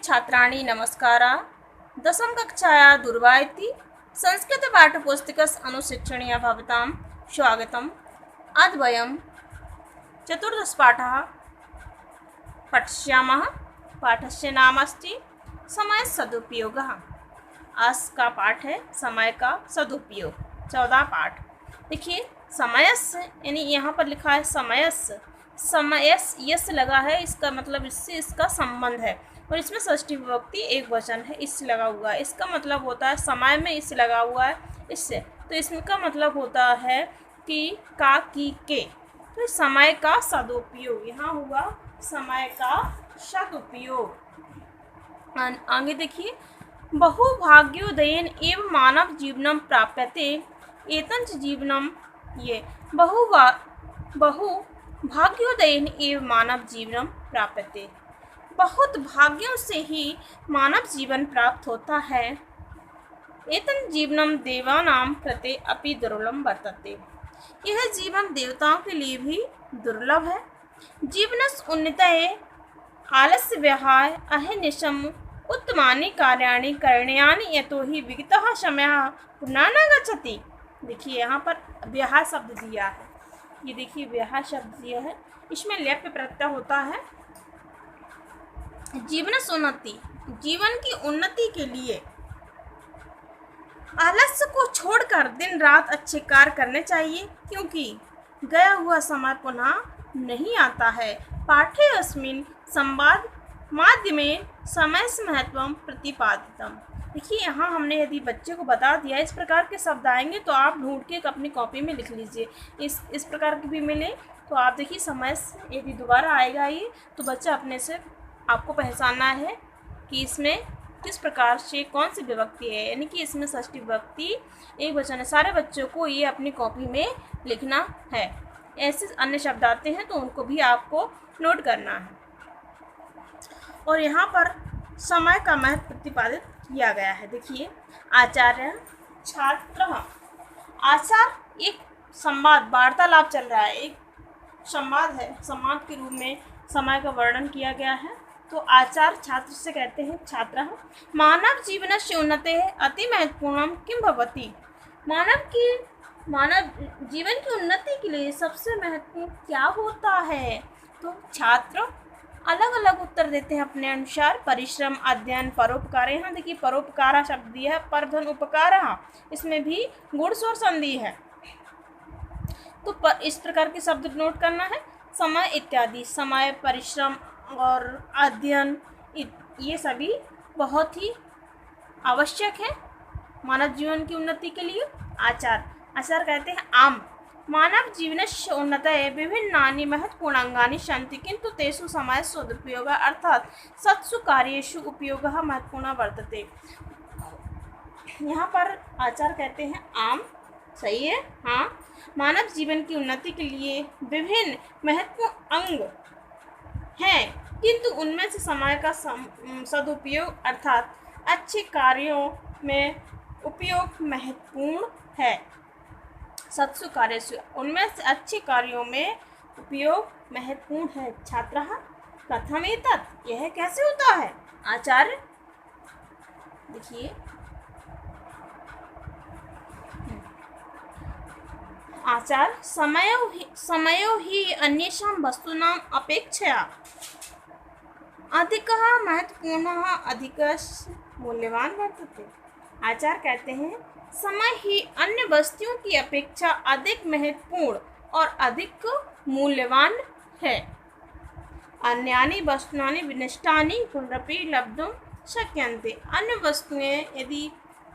छात्राणि नमस्कारा। दशम कक्षाया दुर्वा इति संस्कृतपाठ्यपुस्तकस्य अनुशिक्षणीय भवतां स्वागतम्। अद्य वयं चतुर्दशपाठः पठिष्यामः। पाठस्य नाम अस्ति समयस्य सदुपयोगः। आज का पाठ है समय का सदुपयोग। 14 पाठ। देखिए समयस्य यानी यहाँ पर लिखा है समयस्य। समयस यस लगा है, इसका मतलब इससे इसका संबंध है और इसमें षष्ठी विभक्ति एक वचन है, इससे लगा हुआ है। इसका मतलब होता है समय में इससे लगा हुआ है इससे, तो इसका मतलब होता है कि का की के। तो समय का सदुपयोग यहाँ हुआ समय का सदुपयोग। आगे देखिए बहुभाग्योदयेन एवं मानव जीवनम प्राप्यते एतंच जीवनम। ये बहुभाग्योदयेन एवं मानव जीवनम प्राप्यते, बहुत भाग्यों से ही मानव जीवन प्राप्त होता है। एतन जीवनम देवानां कृते अपि दुर्लभम वर्तते, यह जीवन देवताओं के लिए भी दुर्लभ है। जीवनस्य उन्नतये आलस्य विहाय अहर्निशम् उत्तमानि कार्याणि करणीयानि यतो हि विगतः समयः पुनः न गच्छति। देखिए यहाँ पर विहाय शब्द दिया है, ये देखिए विहाय शब्द दिया है, इसमें लेप्य प्रत्यय होता है। जीवनस्य उन्नति, जीवन की उन्नति के लिए आलस्य को छोड़कर दिन रात अच्छे कार्य करने चाहिए, क्योंकि गया हुआ समय पुनः नहीं आता है। पाठ्ये अस्मिन् संवाद माध्यमेन समयस्य महत्वं प्रतिपादितम्। देखिए यहाँ हमने यदि बच्चे को बता दिया इस प्रकार के शब्द आएंगे तो आप ढूंढ के अपनी कॉपी में लिख लीजिए। इस प्रकार के भी मिले तो आप देखिए समय यदि दोबारा आएगा ये तो बच्चा अपने से आपको पहचानना है कि इसमें किस प्रकार से कौन सी विभक्ति है, यानी कि इसमें षष्ठी विभक्ति एक वचन है। सारे बच्चों को ये अपनी कॉपी में लिखना है। ऐसे अन्य शब्द आते हैं तो उनको भी आपको नोट करना है। और यहाँ पर समय का महत्व प्रतिपादित किया गया है। देखिए आचार्य छात्र, आचार एक संवाद वार्तालाप चल रहा है, एक संवाद है, संवाद के रूप में समय का वर्णन किया गया है। तो आचार्य छात्र से कहते हैं छात्र मानव जीवनस्य उन्नतेः अति महत्वपूर्णं किं भवति। मानव जीवन की उन्नति के लिए सबसे महत्वपूर्ण क्या होता है। तो छात्र अलग अलग उत्तर देते हैं अपने अनुसार। परिश्रम, अध्ययन, परोपकार। यहाँ देखिए परोपकार शब्द दिया है, परधन उपकार, इसमें भी गुण स्वर संधि है। तो इस प्रकार के शब्द नोट करना है। समय इत्यादि, समय, परिश्रम और अध्ययन, ये सभी बहुत ही आवश्यक है मानव जीवन की उन्नति के लिए। आचार कहते हैं आम मानव जीवनस्य उन्नतये विभिन्नानि महत्वपूर्णांगानि सन्ति किन्तु तेषु समयस्य सदुपयोगः अर्थात सत्सु कार्येषु उपयोगः महत्वपूर्ण वर्तते। यहाँ पर आचार्य कहते हैं आम, सही है, हाँ, मानव जीवन की उन्नति के लिए विभिन्न महत्वपूर्ण अंग हैं, किंतु उनमें से समय का सदुपयोग अर्थात अच्छे कार्यों में उपयोग महत्वपूर्ण है। सत्सु कार्येषु, उनमें से अच्छे कार्यों में उपयोग महत्वपूर्ण है। छात्रः कथम एतत्, यह कैसे होता है आचार्य। देखिए आचार्य समयो ही अन्येषां वस्तूनां अपेक्षया अधिकः महत्वपूर्णः अधिकस्य मूल्यवान वर्तते। आचार्य कहते हैं समय ही अन्य वस्तुओं की अपेक्षा अधिक महत्वपूर्ण और अधिक मूल्यवान है। अन्यानि वस्तूनि विनष्टानि पुनरपि लब्धुं शक्यन्ते। अन्य वस्तुएं यदि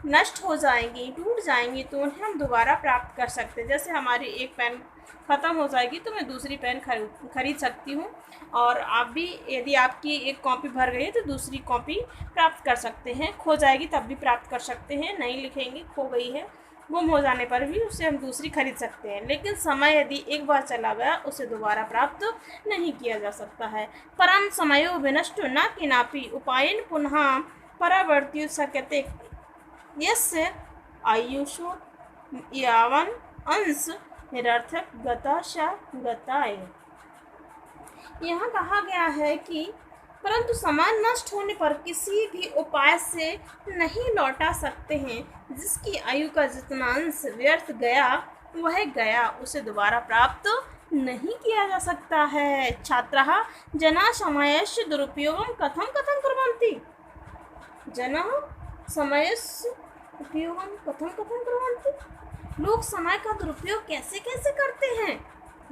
नष्ट हो जाएंगी, टूट जाएंगी तो उन्हें हम दोबारा प्राप्त कर सकते हैं। जैसे हमारी एक पेन ख़त्म हो जाएगी तो मैं दूसरी पेन खरीद सकती हूँ, और आप भी यदि आपकी एक कॉपी भर गई है तो दूसरी कॉपी प्राप्त कर सकते हैं। खो जाएगी तब भी प्राप्त कर सकते हैं, नहीं लिखेंगे, खो गई है, गुम हो जाने पर भी उससे हम दूसरी खरीद सकते हैं। लेकिन समय यदि एक बार चला गया उसे दोबारा प्राप्त नहीं किया जा सकता है। परम समयो विनष्टो न किनापि उपायेन पुनः परावर्त्य शक्यते यस्य आयुषो यावन अंश निरर्थक गता सा गताय। यहाँ कहा गया है कि परंतु समय नष्ट होने पर किसी भी उपाय से नहीं लौटा सकते हैं। जिसकी आयु का जितना अंश व्यर्थ गया वह गया, उसे दोबारा प्राप्त नहीं किया जा सकता है। छात्रः जना समयस्य दुरुपयोगं कथं कथं कुर्वन्ति। जनः समयस्य उपयोगं कथं कथं कुर्वन्ति। लोग समय का दुरुपयोग कैसे कैसे करते हैं।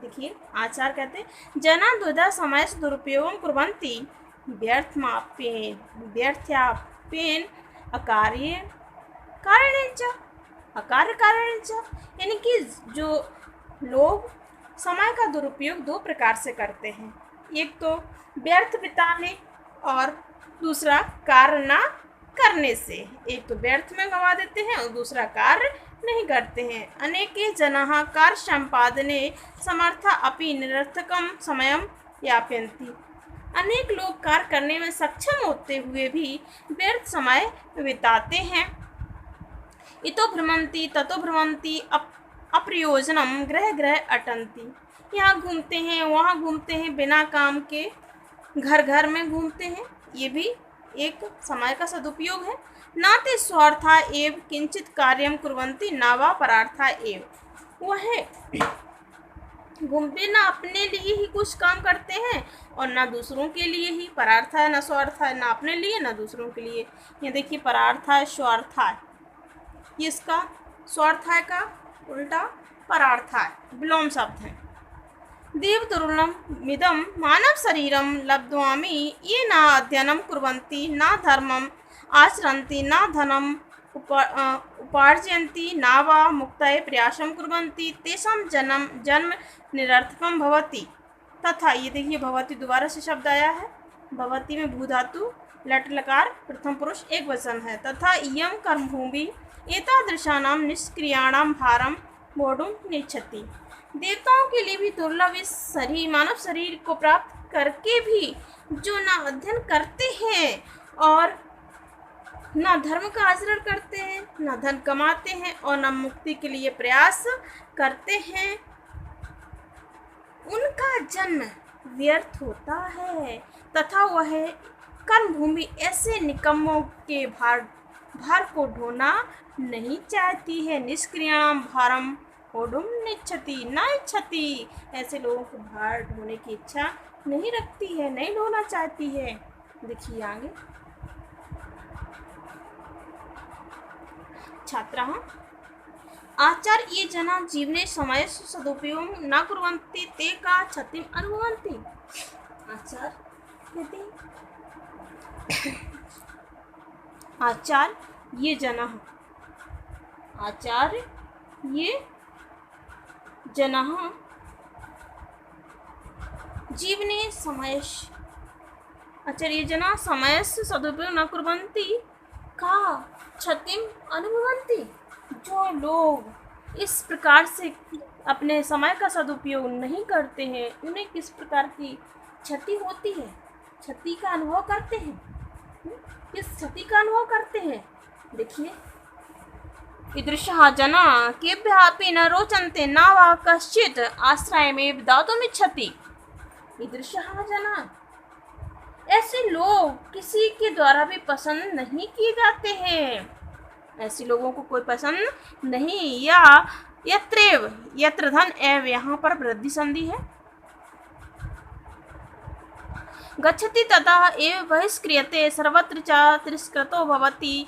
देखिए आचार्य कहते हैं जना द्विधा समय से दुरुपयोगं कुर्वन्ति व्यर्थ्यापेन अकार्य कारणेन च अकार्य कारणेन च। यानी कि जो लोग समय का दुरुपयोग दो प्रकार से करते हैं, एक तो व्यर्थ बिताने और दूसरा कार्य ना करने से। एक तो व्यर्थ में गंवा देते हैं और दूसरा कार्य नहीं करते हैं। अनेके जनाः कार्य संपादने समर्था अपि निरर्थकं समयं यापयन्ति। अनेक लोग कार्य करने में सक्षम होते हुए भी व्यर्थ समय बिताते हैं। इतो भ्रमन्ति ततो भ्रमन्ति अप्रयोजनम ग्रह ग्रह अटन्ति। यहाँ घूमते हैं वहाँ घूमते हैं, बिना काम के घर घर में घूमते हैं, ये भी एक समय का सदुपयोग है। नाते स्वार्था एव किंचित कार्यम कुर्वन्ति न वा परार्था एव। वह घूमते ना अपने लिए ही कुछ काम करते हैं और ना दूसरों के लिए ही। परार्था है ना स्वार्था है, ना अपने लिए ना दूसरों के लिए। ये देखिए परार्था है स्वार्था है, ये इसका स्वार्था का उल्टा परार्था है, विलोम शब्द है। देव दुर्लभम मिदम मानव शरीरम लब्ध्वामि ये न अध्ययनम कुर्वन्ति न धर्मम आचरन्ति न धनम उपार्जयन्ति न वा मुक्तये प्रयासं कुर्वन्ति तेषां जन्म निरर्थकं भवति। तथा ये देखिए भवति दोबारा से शब्द आया है। भवति में भू धातु लट लकार प्रथम पुरुष एक वचन है। तथा इयं कर्मभूमि एतादृशानां निष्क्रियाणां भारं वोढुं नेच्छति। देवताओं के लिए भी दुर्लभ इस शरीर मानव शरीर को प्राप्त करके भी जो ना अध्ययन करते हैं और ना धर्म का आचरण करते हैं, ना धन कमाते हैं और ना मुक्ति के लिए प्रयास करते हैं, उनका जन्म व्यर्थ होता है। तथा वह कर्मभूमि ऐसे निकम्मों के भार को ढोना नहीं चाहती है। निष्क्रियाणां भारम वोढुं नेच्छति न इच्छति। ऐसे लोगों को भार ढोने की इच्छा नहीं रखती है, नहीं ढोना चाहती है। देखिए आगे छात्राः आचार्य ये जना जीवने समय सदुपयोग न कुर्वन्ति ते का क्षतिम अनुभवन्ति। आचार्य कहते आचार्य ये जना जीवने समय आचार्य ये जना समय सदुपयोग न कुर्वन्ति का क्षतिम अनुभवन्ति। जो लोग इस प्रकार से अपने समय का सदुपयोग नहीं करते हैं उन्हें किस प्रकार की क्षति होती है, क्षति का अनुभव करते हैं। किस क्षति का अनुभव करते हैं देखिए ईदृशः जना केभ्यः न रोचन्ते न वा कश्चित् आश्रयमेव दातुमिच्छति। ईदृशः जना ऐसे लोग किसी के द्वारा भी पसंद नहीं किए जाते हैं। ऐसे लोगों को कोई पसंद नहीं। या यत्र धन एव यहाँ पर वृद्धि संधि है। गच्छति तथा एव बहिष्क्रियते सर्वत्र च तिरस्कृतो भवति।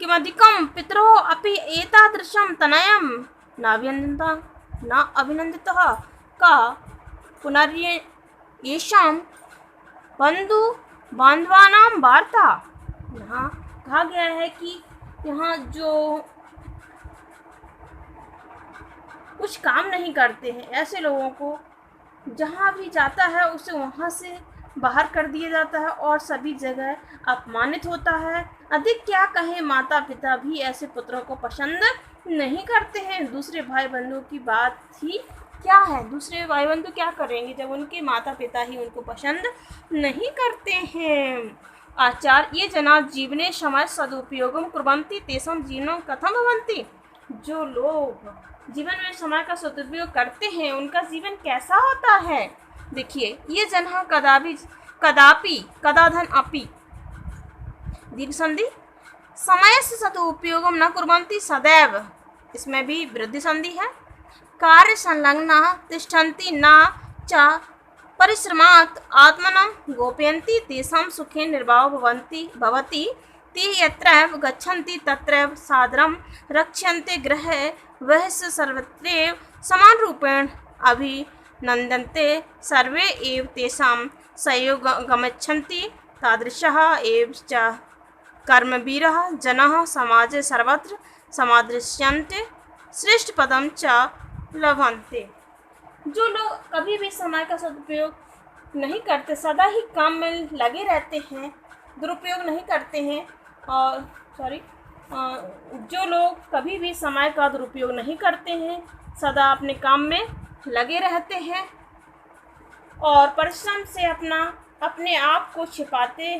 किमधिकं पितरोः अपि एतादृशं तनयं न अभिनन्दितः का पुनर्येषां बंधु बांधवानां वार्ता। यहाँ कहा गया है कि यहाँ जो कुछ काम नहीं करते हैं ऐसे लोगों को जहाँ भी जाता है उसे वहाँ से बाहर कर दिया जाता है और सभी जगह अपमानित होता है। अधिक क्या कहें, माता पिता भी ऐसे पुत्रों को पसंद नहीं करते हैं। दूसरे भाई बंधु की बात ही क्या है, दूसरे भाई बंधु क्या करेंगे जब उनके माता पिता ही उनको पसंद नहीं करते हैं। आचार्य ये जना जीवने समय सदुपयोगम कुर्वन्ति तेषां जीवनं कथं भवन्ति। जो लोग जीवन में समय का सदुपयोग करते हैं उनका जीवन कैसा होता है। देखिए ये जना कदापि, कदाधन अपि, दीर्घ संधि। समयस्य सदुपयोगं न कुर्वन्ति सदैव, इसमें भी वृद्धि संधि है। कार्य संलग्नाः तिष्ठन्ति न च परिश्रमात् आत्मनं गोपयन्ति तेषां सुखे निर्वाहो भवति ते यत्रैव गच्छन्ति तत्रैव सादरं रक्ष्यन्ते गृहे बहिः सर्वत्रैव समानरूपेण अभिनन्दन्ते सर्वे एव तेषां सहयोगमच्छन्ति तादृशः एव च कर्मवीरः जनाः समाजे सर्वत्र समादृश्यन्ते श्रेष्ठ पदं च लभन्ते। जो लोग कभी भी समय का सदुपयोग नहीं करते, सदा ही काम में लगे रहते हैं, दुरुपयोग नहीं करते हैं, और जो लोग कभी भी समय का दुरुपयोग नहीं करते हैं, सदा अपने काम में लगे रहते हैं और परिश्रम से अपने आप को छिपाते,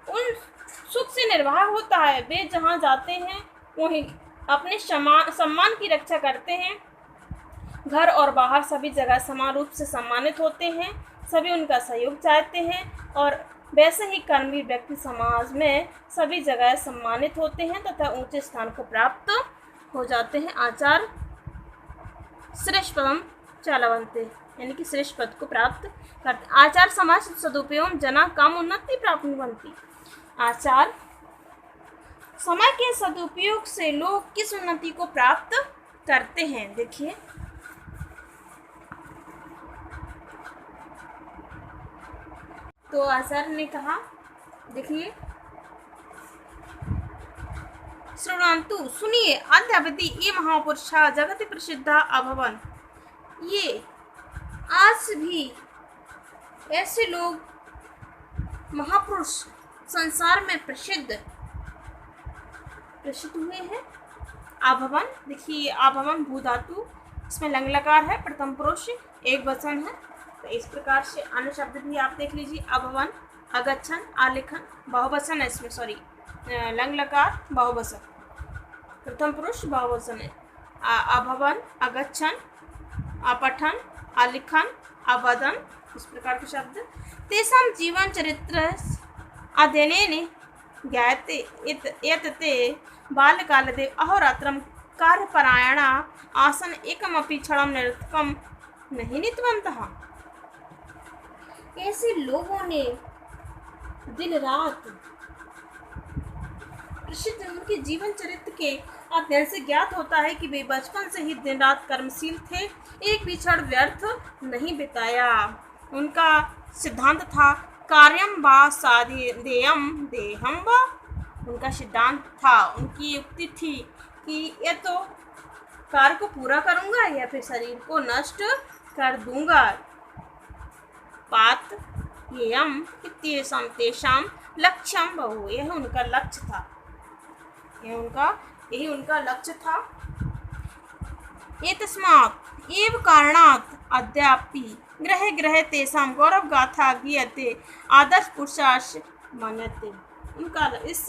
उन सुख से निर्वाह होता है। वे जहाँ जाते हैं वहीं अपने सम्मान की रक्षा करते हैं, घर और बाहर सभी जगह समान रूप से सम्मानित होते हैं, सभी उनका सहयोग चाहते हैं और वैसे ही कर्मवीर व्यक्ति समाज में सभी जगह सम्मानित होते हैं तथा ऊंचे स्थान को प्राप्त हो जाते हैं। आचार श्रेष्ठ पदम च लभन्ते, यानी कि श्रेष्ठ पद को प्राप्त करते। आचार समाज सदुपयोग जना काम उन्नति प्राप्त बनती। आचार समय के सदुपयोग से लोग किस उन्नति को प्राप्त करते हैं, देखिए। तो आचार्य ने कहा, देखिए, श्रृणन्तु, सुनिए, अद्यावधि ये महापुरुषा जगत प्रसिद्ध अभवन, ये आज भी ऐसे लोग महापुरुष संसार में प्रसिद्ध हुए हैं। अभवन, देखिए, अभवन भू धातु, इसमें लंग लकार है, प्रथम पुरुष एक वचन है, तो इस प्रकार से अन्य शब्द भी आप देख लीजिए। अभवन, अगच्छन, आलेखन, बहुवचन है इसमें, लंग लकार बहुवचन, प्रथम पुरुष बहुवचन है। अभवन, अगच्छन, अपठन, आलिखन, अवदन, इस प्रकार के शब्द। तेषां जीवन चरित्र अध्ययनेन ज्ञायते एतते बाल्यकालदेव अहोरात्रं कार्यपरायणा आसन एकमपि क्षणं निरर्थकं नहीं नीतवन्तः। ऐसे लोगों ने दिन रात प्रसिद्ध, उनके जीवन चरित्र के अध्ययन से ज्ञात होता है कि वे बचपन से ही दिन रात कर्मशील थे, एक भी क्षण व्यर्थ नहीं बिताया। उनका सिद्धांत था कार्यम वा साधेयम देहम वा, उनका सिद्धांत था, उनकी युक्ति थी कि ये तो कार्य को पूरा करूंगा या फिर शरीर को नष्ट कर दूंगा। पात येयम इत्येषां तेषां लक्ष्यम बहु, यह उनका लक्ष्य था, यही उनका लक्ष्य था। एतस्मात् एव कारणात् अद्यापि गृहे गृहे तेषां गौरव गाथा गीयते आदर्श पुरुषाश मन्यते। उनका इस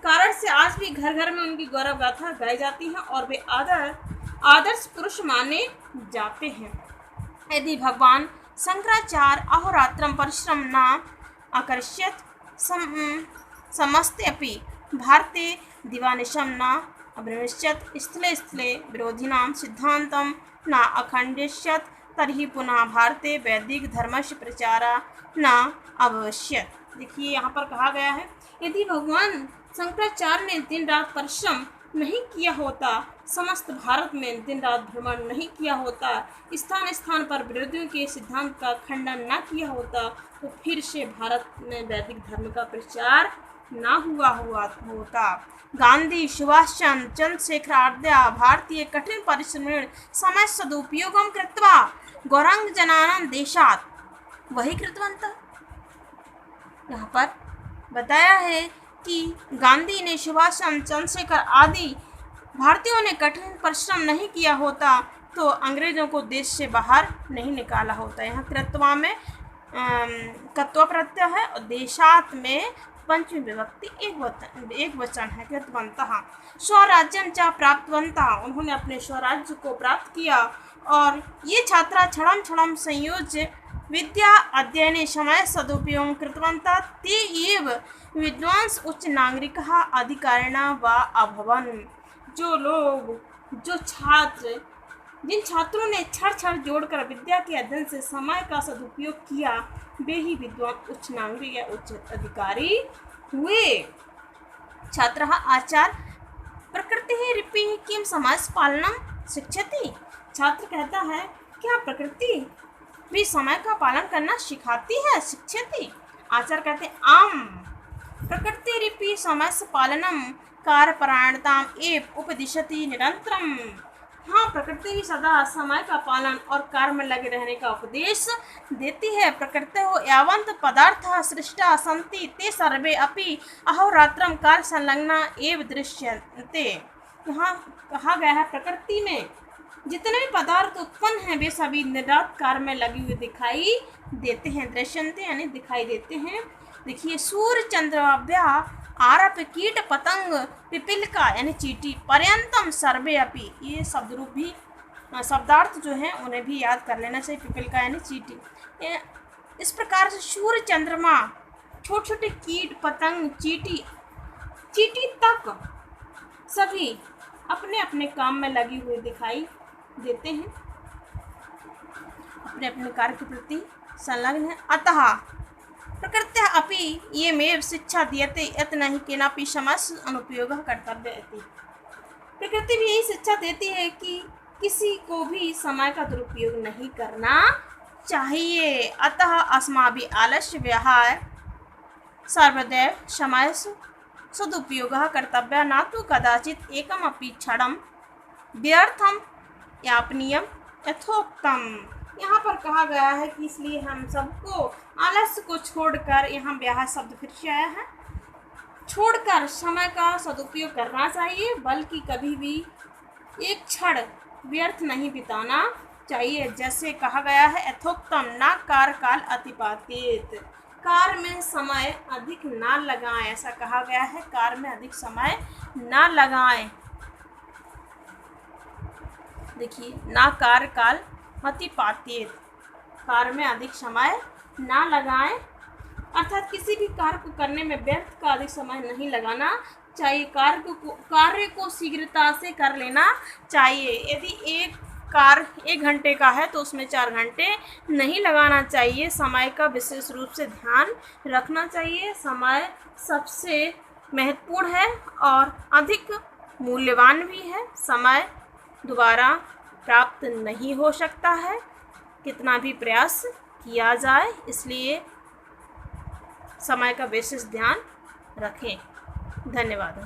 कारण से आज भी घर घर में उनकी गौरव गाथा गाई जाती है और वे आदर्श पुरुष माने जाते हैं। यदि भगवान शंकराचार्य अहोरात्रं परिश्रम न अकरिष्यत् समस्ते अपि भारते दिवानिशं न अभ्रमिष्यत् स्थले स्थले विरोधिनां सिद्धान्तं न अखण्डयिष्यत् तर्हि पुनः भारते वैदिक धर्मस्य प्रचारः न अभविष्यत्। देखिए, यहाँ पर कहा गया है, यदि भगवान शंकराचार्य ने दिन रात परिश्रम नहीं किया होता, समस्त भारत में दिन रात भ्रमण नहीं किया होता, स्थान स्थान पर विरोधियों के सिद्धांत का खंडन न किया होता, तो फिर से भारत में वैदिक धर्म का प्रचार ना हुआ होता। गांधी, सुभाष चंद्र, चंद्रशेखर आद्या भारतीय कठिन परिश्रमेण समय सदुपयोगं कृत्वा गौरांग जनानां देशात् वही कृतवन्तः। यहाँ पर बताया है कि गांधी ने, सुभाष चंद्र, चंद्रशेखर आदि भारतीयों ने कठिन परिश्रम नहीं किया होता तो अंग्रेजों को देश से बाहर नहीं निकाला होता। यहाँ कृत्वा में कत्वा प्रत्यय है और देशात में पंचमी विभक्ति एक वचन है, कृतवन्तः। स्वराज्यं च प्राप्तवन्तः, उन्होंने अपने स्वराज्य को प्राप्त किया। और ये छात्रा क्षणम क्षणम संयोज्य विद्या अध्ययने समय सदुपयोगं कृतवन्तः ते एव विद्वांस उच्च नागरिकः अधिकारिणः वा अभवन्। जो छात्र जिन छात्रों ने क्षण क्षण जोड़कर विद्या के अध्ययन से समय का सदुपयोग किया, वे ही विद्वान उच्च नागरिक या उच्च अधिकारी हुए। छात्रः आचार्य प्रकृतिः रिपिः किं समाजपालनं शिक्षति। छात्र कहता है, क्या प्रकृति भी समय का पालन करना सिखाती है, शिक्षति। आचार्य कहते हैं, आम प्रकृति रिपि समाजपालनम कार्यपरायणताम एव उपदिशति निरंतरम। हाँ, प्रकृति भी सदा समय का पालन और कार्य में लगे रहने का उपदेश देती है। प्रकृति हो यावंत पदार्थाः सृष्टा सन्ति ते सर्वे अपि अहोरात्रं कार्य संलग्ना एव दृश्यन्ते। यहाँ कहा गया है, प्रकृति में जितने भी पदार्थ उत्पन्न हैं वे सभी निर्रात कार्य में लगे हुए दिखाई देते हैं। दृश्यन्ते यानी दिखाई देते हैं। देखिए, सूर्य चंद्राभ्या आरप कीट पतंग पिपीलिका यानी चींटी पर्यंतम सर्वे अपि, ये शब्द रूप भी शब्दार्थ जो हैं उन्हें भी याद कर लेना चाहिए। पिपीलिका यानी चींटी। इस प्रकार से सूर्य चंद्रमा, छोटे छोटे कीट पतंग, चींटी तक सभी अपने अपने काम में लगे हुए दिखाई देते हैं, अपने अपने कार्य के प्रति संलग्न है। अतः प्रकृत्या अपि येमेव शिक्षा दीयते यत् नहि केनापि समस्य अनुपयोगः कर्तव्यः इति। प्रकृति भी यही शिक्षा देती है कि किसी को भी समय का दुरुपयोग नहीं करना चाहिए। अतः अस्माभिः आलस्य विहाय सर्वदैव समयस्य सदुपयोगः कर्तव्यः, न तु कदाचित् एकमपि क्षणं व्यर्थं यापनीयं यथोक्तम्। यहाँ पर कहा गया है कि इसलिए हम सबको आलस्य को छोड़कर, यहाँ ब्याह शब्द फिर से आया है, छोड़कर समय का सदुपयोग करना चाहिए, बल्कि कभी भी एक क्षण व्यर्थ नहीं बिताना चाहिए। जैसे कहा गया है, यथोक्तम ना कार्य काल अतिपातेत, कार्य में समय अधिक ना लगाएं, ऐसा कहा गया है, कार्य में अधिक समय ना लगाएं। देखिए, ना कार्य काल अतिपातेत, कार्य में अधिक समय ना लगाएं, अर्थात किसी भी कार्य को करने में व्यर्थ का अधिक समय नहीं लगाना चाहिए। कार्य को शीघ्रता से कर लेना चाहिए। यदि एक कार्य 1 घंटे का है तो उसमें 4 घंटे नहीं लगाना चाहिए। समय का विशेष रूप से ध्यान रखना चाहिए। समय सबसे महत्वपूर्ण है और अधिक मूल्यवान भी है। समय दोबारा प्राप्त नहीं हो सकता है, कितना भी प्रयास किया जाए, इसलिए समय का विशेष ध्यान रखें। धन्यवाद।